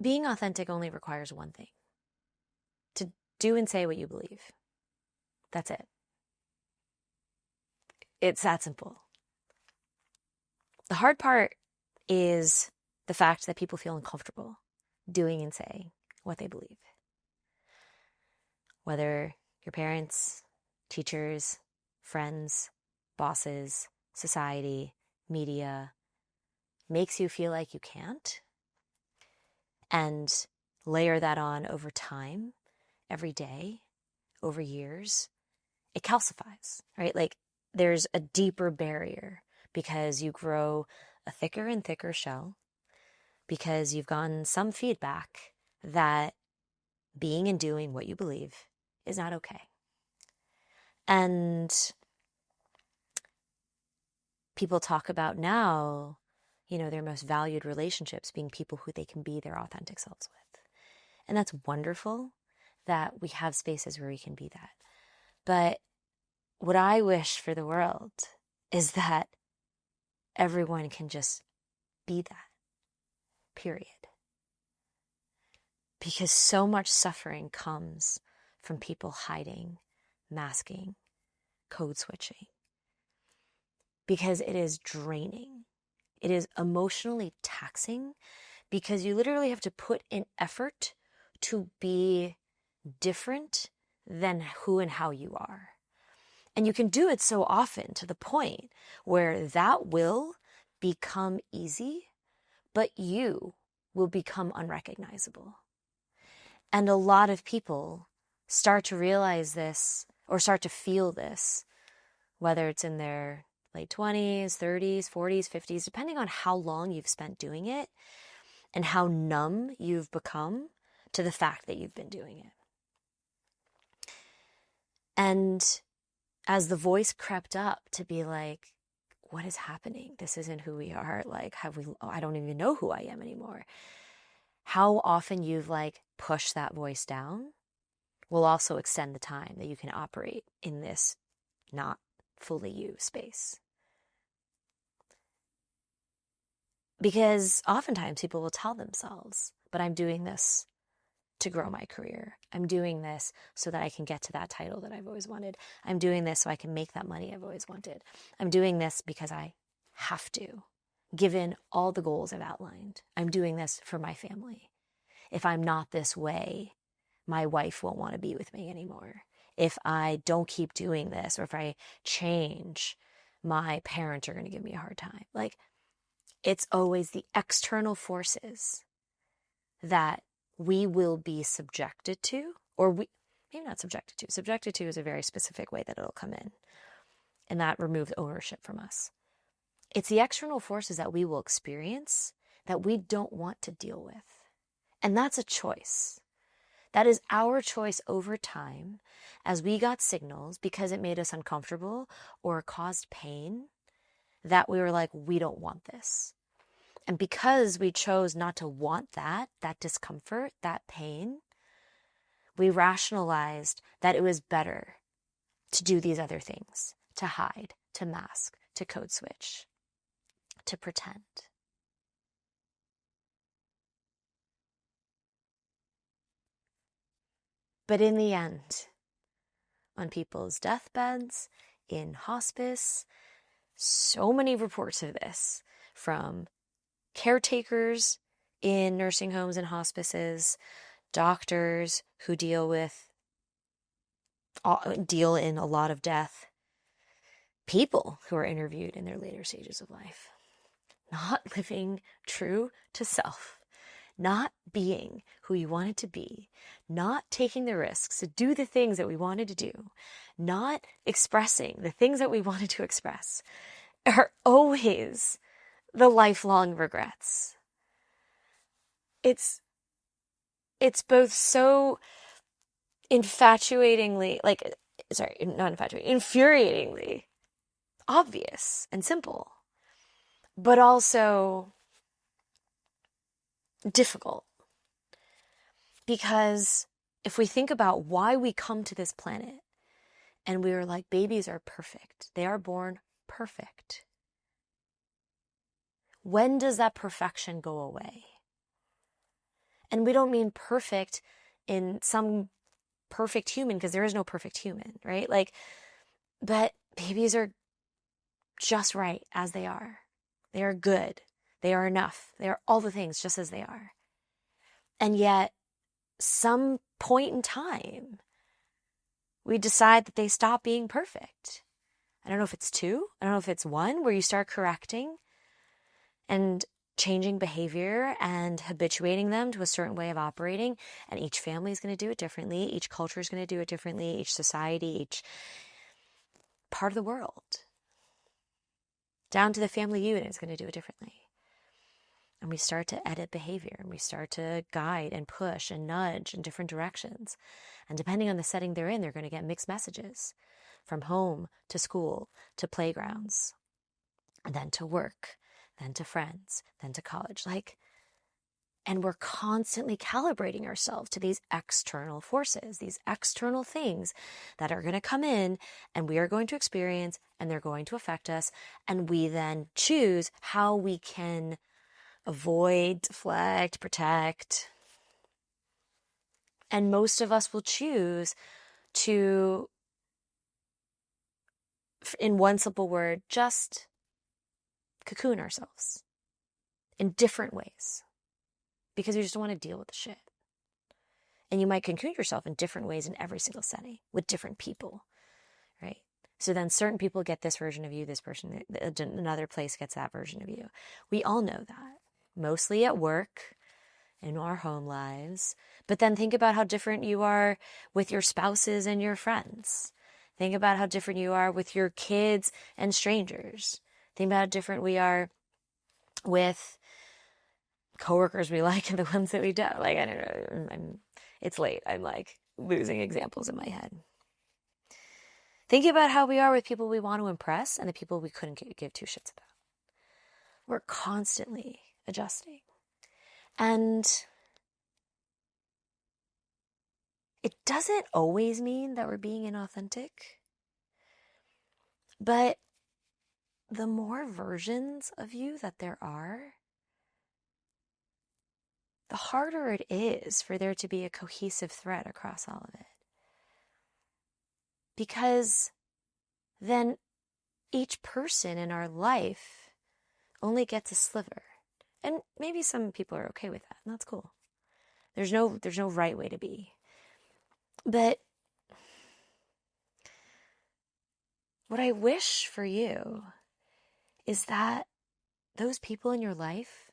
being authentic only requires one thing: to do and say what you believe. That's it. It's that simple. The hard part is the fact that people feel uncomfortable doing and saying what they believe. Whether your parents, teachers, friends, bosses, society, media makes you feel like you can't, and layer that on over time, every day, over years, it calcifies, right? Like there's a deeper barrier because you grow a thicker and thicker shell, because you've gotten some feedback that being and doing what you believe is not okay. And people talk about now, their most valued relationships being people who they can be their authentic selves with. And that's wonderful that we have spaces where we can be that. But what I wish for the world is that everyone can just be that, period. Because so much suffering comes from people hiding, masking, code switching. Because it is draining. It is emotionally taxing, because you literally have to put in effort to be different than who and how you are. And you can do it so often to the point where that will become easy, but you will become unrecognizable. And a lot of people start to realize this or start to feel this, whether it's in their late 20s, 30s, 40s, 50s, depending on how long you've spent doing it and how numb you've become to the fact that you've been doing it. And as the voice crept up to be like, what is happening? This isn't who we are. Like, I don't even know who I am anymore. How often you've pushed that voice down will also extend the time that you can operate in this not fully you space. Because oftentimes people will tell themselves, but I'm doing this to grow my career. I'm doing this so that I can get to that title that I've always wanted. I'm doing this so I can make that money I've always wanted. I'm doing this because I have to, given all the goals I've outlined. I'm doing this for my family. If I'm not this way, my wife won't want to be with me anymore. If I don't keep doing this, or if I change, my parents are going to give me a hard time. It's always the external forces that we will be subjected to, or maybe not subjected to. Subjected to is a very specific way that it'll come in, and that removes ownership from us. It's the external forces that we will experience that we don't want to deal with. And that's a choice. That is our choice over time, as we got signals because it made us uncomfortable or caused pain, that we were like, we don't want this. And because we chose not to want that discomfort, that pain, we rationalized that it was better to do these other things, to hide, to mask, to code switch, to pretend. But in the end, on people's deathbeds, in hospice, so many reports of this from caretakers in nursing homes and hospices, doctors who deal in a lot of death, people who are interviewed in their later stages of life, not living true to self, not being who you wanted to be, not taking the risks to do the things that we wanted to do, not expressing the things that we wanted to express, are always the lifelong regrets. It's both so infuriatingly obvious and simple, but also difficult. Because if we think about why we come to this planet, and we are like, babies are perfect. They are born perfect. When does that perfection go away? And we don't mean perfect in some perfect human, because there is no perfect human, right? Like, but babies are just right as they are. They are good. They are enough. They are all the things just as they are. And yet, some point in time, we decide that they stop being perfect. I don't know if it's 2. I don't know if it's 1, where you start correcting and changing behavior and habituating them to a certain way of operating. And each family is going to do it differently. Each culture is going to do it differently. Each society, each part of the world, down to the family unit, is going to do it differently. And we start to edit behavior, and we start to guide and push and nudge in different directions. And depending on the setting they're in, they're going to get mixed messages, from home to school to playgrounds, and then to work, then to friends, then to college. And we're constantly calibrating ourselves to these external forces, these external things that are going to come in and we are going to experience, and they're going to affect us. And we then choose how we can avoid, deflect, protect. And most of us will choose to, in one simple word, just cocoon ourselves in different ways, because we just don't want to deal with the shit. And you might cocoon yourself in different ways in every single setting with different people, right? So then certain people get this version of you, this person, another place gets that version of you. We all know that, mostly at work, in our home lives. But then think about how different you are with your spouses and your friends. Think about how different you are with your kids and strangers. Think about how different we are with coworkers we like and the ones that we don't. Like, I don't know. It's late. I'm like losing examples in my head. Think about how we are with people we want to impress and the people we couldn't give 2 shits about. We're constantly adjusting. And it doesn't always mean that we're being inauthentic. But the more versions of you that there are, the harder it is for there to be a cohesive thread across all of it. Because then each person in our life only gets a sliver. And maybe some people are okay with that, and that's cool. There's no right way to be. But what I wish for you is that those people in your life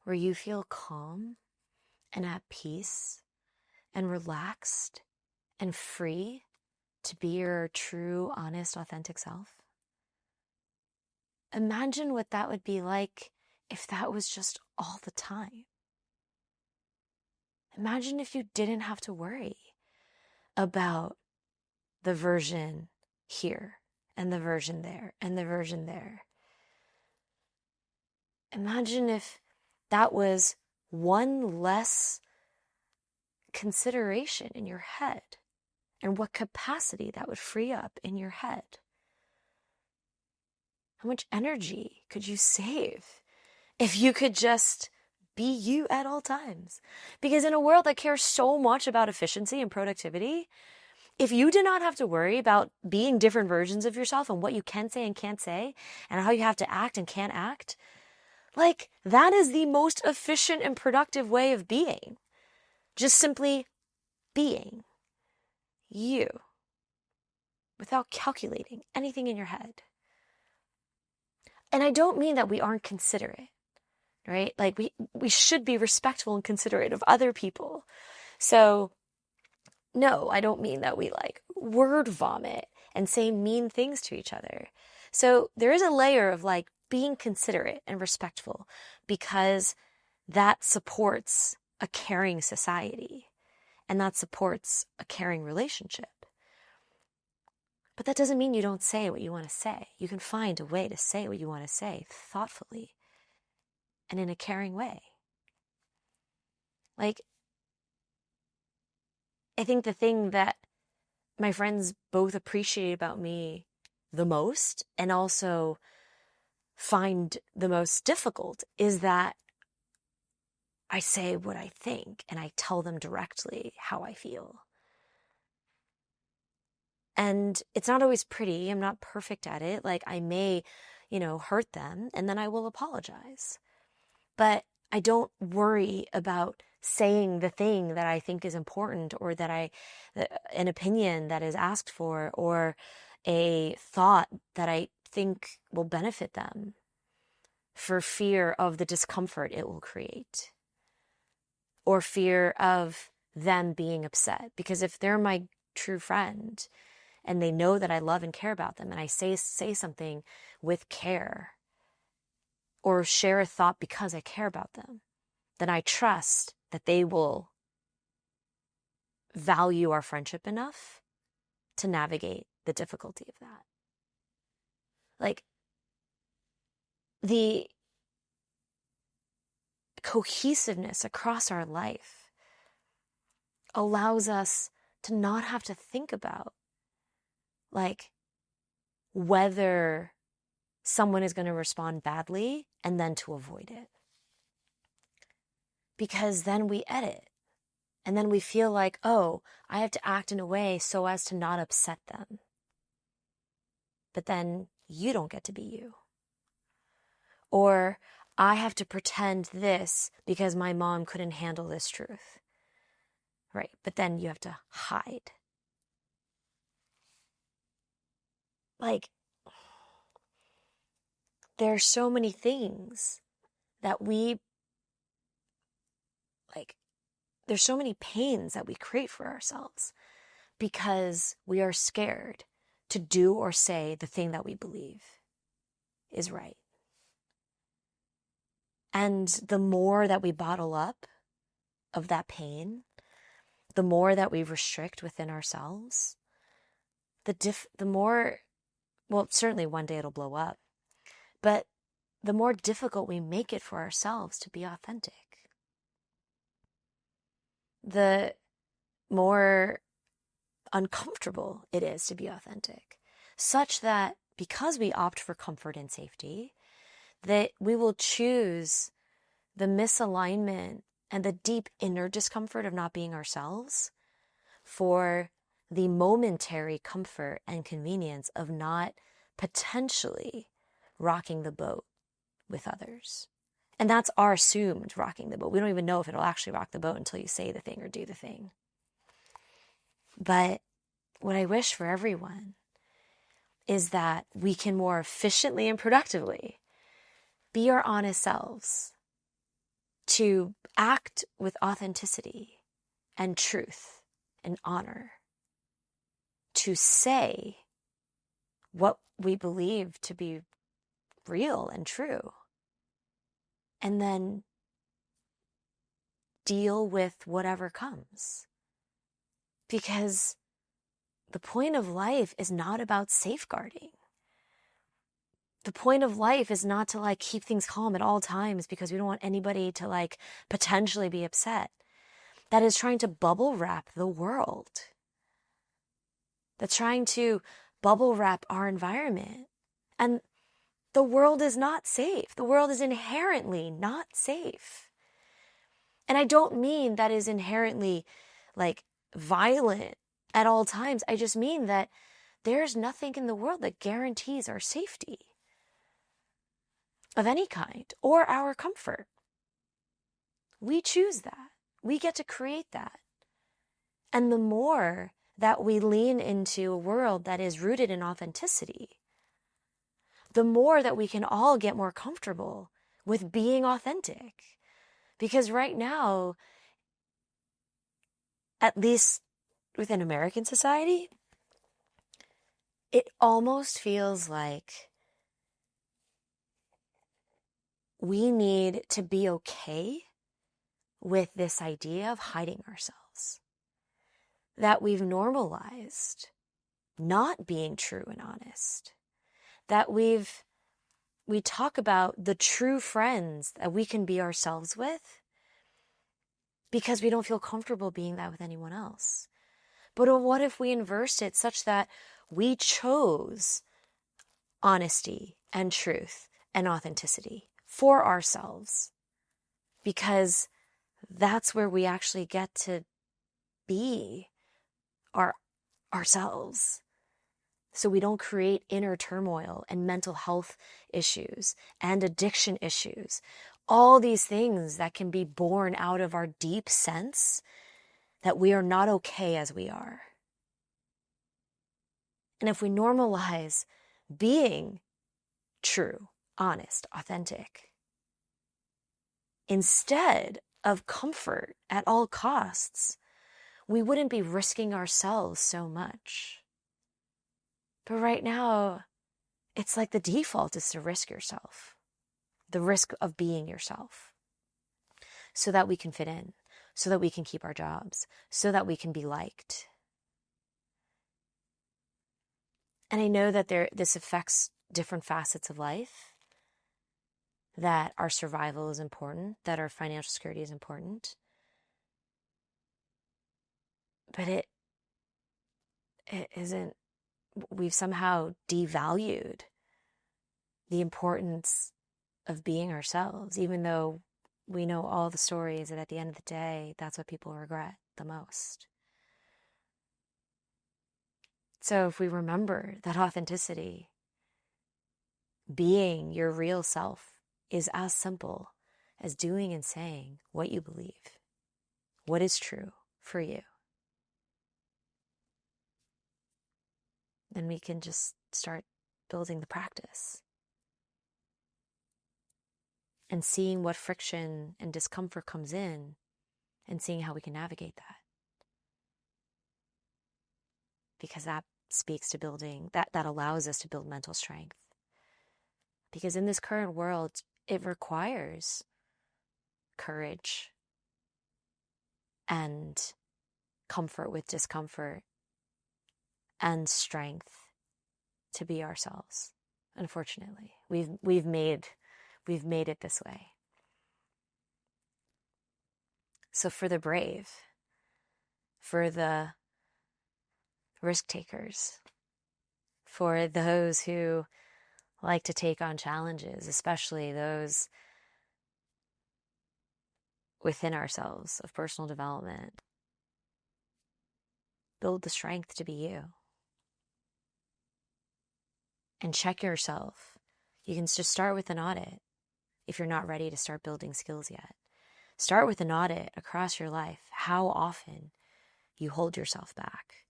where you feel calm and at peace and relaxed and free to be your true, honest, authentic self. Imagine what that would be like if that was just all the time. Imagine if you didn't have to worry about the version here and the version there and the version there. Imagine if that was one less consideration in your head, and what capacity that would free up in your head. How much energy could you save if you could just be you at all times? Because in a world that cares so much about efficiency and productivity, if you did not have to worry about being different versions of yourself and what you can say and can't say and how you have to act and can't act, like, that is the most efficient and productive way of being. Just simply being you without calculating anything in your head. And I don't mean that we aren't considerate, right? Like, we should be respectful and considerate of other people. So no, I don't mean that we like word vomit and say mean things to each other. So there is a layer of like being considerate and respectful, because that supports a caring society and that supports a caring relationship. But that doesn't mean you don't say what you want to say. You can find a way to say what you want to say thoughtfully and in a caring way. Like, I think the thing that my friends both appreciate about me the most and also find the most difficult is that I say what I think and I tell them directly how I feel. And it's not always pretty. I'm not perfect at it. Like I may, hurt them and then I will apologize. But I don't worry about saying the thing that I think is important or an opinion that is asked for or a thought that I think will benefit them for fear of the discomfort it will create or fear of them being upset. Because if they're my true friend and they know that I love and care about them and I say something with care or share a thought because I care about them, then I trust that they will value our friendship enough to navigate the difficulty of that. Like the cohesiveness across our life allows us to not have to think about like whether someone is going to respond badly and then to avoid it. Because then we edit and then we feel like, oh, I have to act in a way so as to not upset them. But then you don't get to be you. Or I have to pretend this because my mom couldn't handle this truth. Right, but then you have to hide. Like, there are so many things that there's so many pains that we create for ourselves because we are scared to do or say the thing that we believe is right. And the more that we bottle up of that pain, the more that we restrict within ourselves, the more, well, certainly one day it'll blow up, but the more difficult we make it for ourselves to be authentic. The more uncomfortable it is to be authentic, such that because we opt for comfort and safety, that we will choose the misalignment and the deep inner discomfort of not being ourselves for the momentary comfort and convenience of not potentially rocking the boat with others. And that's our assumed rocking the boat. We don't even know if it'll actually rock the boat until you say the thing or do the thing. But what I wish for everyone is that we can more efficiently and productively be our honest selves, to act with authenticity and truth and honor, to say what we believe to be real and true, and then deal with whatever comes. Because the point of life is not about safeguarding. The point of life is not to keep things calm at all times because we don't want anybody to potentially be upset. That is trying to bubble wrap the world. That's trying to bubble wrap our environment. And the world is not safe. The world is inherently not safe. And I don't mean that is inherently violent at all times. I just mean that there's nothing in the world that guarantees our safety of any kind or our comfort. We choose that. We get to create that. And the more that we lean into a world that is rooted in authenticity, the more that we can all get more comfortable with being authentic. Because right now, at least within American society, it almost feels like we need to be okay with this idea of hiding ourselves. That we've normalized not being true and honest. That we talk about the true friends that we can be ourselves with because we don't feel comfortable being that with anyone else. But what if we inversed it such that we chose honesty and truth and authenticity for ourselves because that's where we actually get to be ourselves. So we don't create inner turmoil and mental health issues and addiction issues. All these things that can be born out of our deep sense that we are not okay as we are. And if we normalize being true, honest, authentic, instead of comfort at all costs, we wouldn't be risking ourselves so much. But right now, it's like the default is to risk yourself, the risk of being yourself, so that we can fit in, so that we can keep our jobs, so that we can be liked. And I know that this affects different facets of life, that our survival is important, that our financial security is important. But it isn't, we've somehow devalued the importance of being ourselves, even though we know all the stories that at the end of the day, that's what people regret the most. So if we remember that authenticity, being your real self, is as simple as doing and saying what you believe, what is true for you, then we can just start building the practice and seeing what friction and discomfort comes in and seeing how we can navigate that. Because that speaks to building, that allows us to build mental strength. Because in this current world, it requires courage and comfort with discomfort and strength to be ourselves. Unfortunately, we've made it this way. So for the brave, for the risk takers, for those who like to take on challenges, especially those within ourselves of personal development, build the strength to be you. And check yourself. You can just start with an audit if you're not ready to start building skills yet. Start with an audit across your life. How often you hold yourself back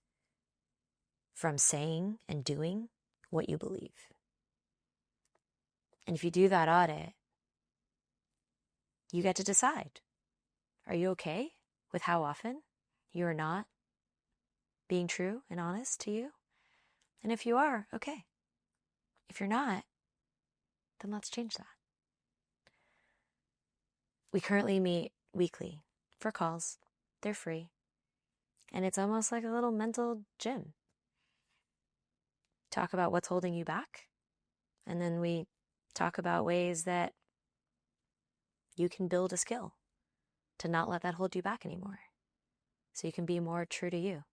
from saying and doing what you believe. And if you do that audit, you get to decide. Are you okay with how often you are not being true and honest to you? And if you are, okay. If you're not, then let's change that. We currently meet weekly for calls. They're free. And it's almost like a little mental gym. Talk about what's holding you back. And then we talk about ways that you can build a skill to not let that hold you back anymore. So you can be more true to you.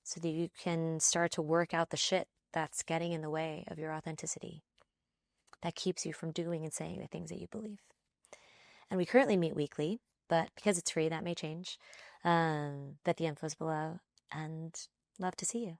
So that you can start to work out the shit that's getting in the way of your authenticity, that keeps you from doing and saying the things that you believe. And we currently meet weekly, but because it's free, that may change. But the info is below, and love to see you.